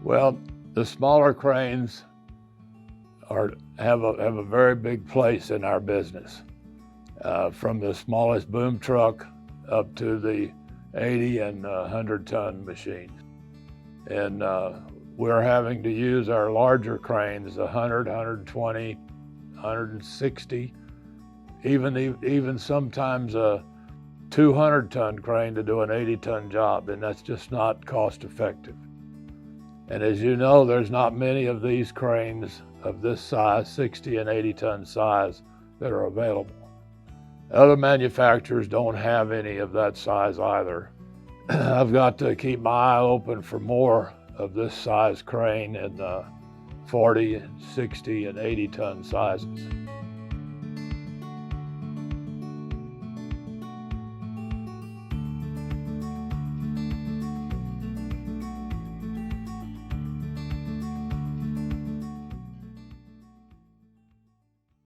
Well, the smaller cranes have a very big place in our business, from the smallest boom truck up to the 80 and 100-ton machines. And we're having to use our larger cranes, 100, 120, 160, even sometimes a 200-ton crane to do an 80-ton job, and that's just not cost effective. And as you know, there's not many of these cranes of this size, 60 and 80-ton size, that are available. Other manufacturers don't have any of that size either. I've got to keep my eye open for more of this size crane in 40, 60, and 80-ton sizes.